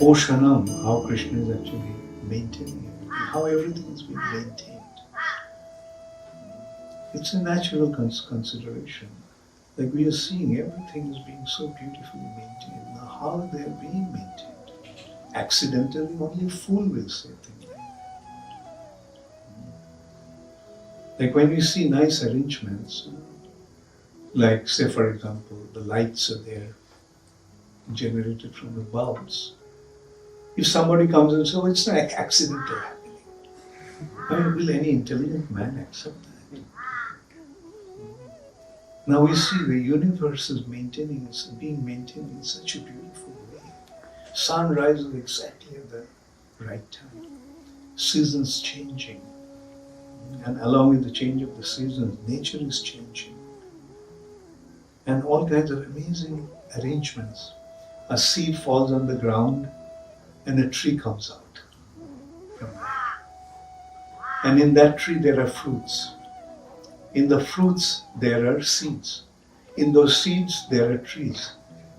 Oshanam, how Krishna is actually maintaining everything, how everything is being maintained. It's a natural consideration. Like we are seeing, everything is being so beautifully maintained. Now how they are being maintained? Accidentally, only a fool will say things like that. Like when we see nice arrangements, like say for example, the lights are there, generated from the bulbs. If somebody comes and says, oh, it's not accidental happening. I mean, will any intelligent man accept that? Now we see the universe is being maintained in such a beautiful way. Sun rises exactly at the right time. Seasons changing. And along with the change of the seasons, nature is changing. And all kinds of amazing arrangements. A seed falls on the ground and a tree comes out from there. And in that tree there are fruits. In the fruits there are seeds. In those seeds there are trees.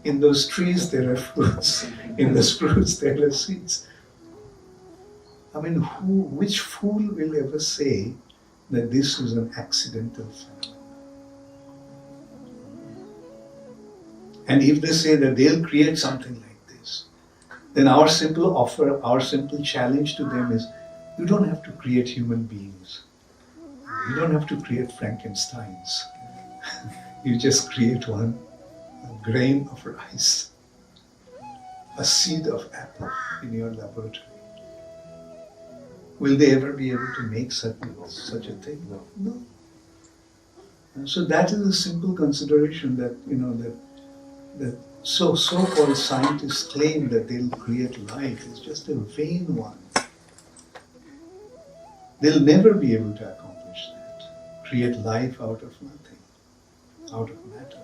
In those trees there are fruits. In those fruits there are seeds. I mean, which fool will ever say that this is an accidental phenomenon? And if they say that they'll create something like this, then our simple offer, our simple challenge to them is, you don't have to create human beings. You don't have to create Frankensteins. You just create a grain of rice, a seed of apple in your laboratory. Will they ever be able to make such a thing? No. And so that is a simple consideration that, that so-called scientists claim that they'll create life is just a vain one. They'll never be able to accomplish that. Create life out of nothing, out of matter.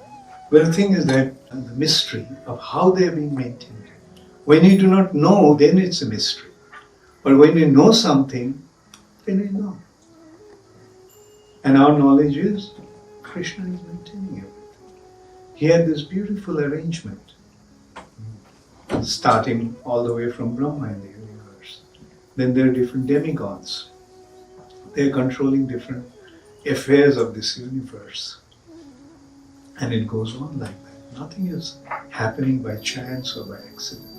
But the thing is that the mystery of how they are being maintained. When you do not know, then it's a mystery. But when you know something, then you know. And our knowledge is Krishna is maintaining everything. He had this beautiful arrangement, starting all the way from Brahma in the universe. Then there are different demigods. They are controlling different affairs of this universe. And it goes on like that. Nothing is happening by chance or by accident.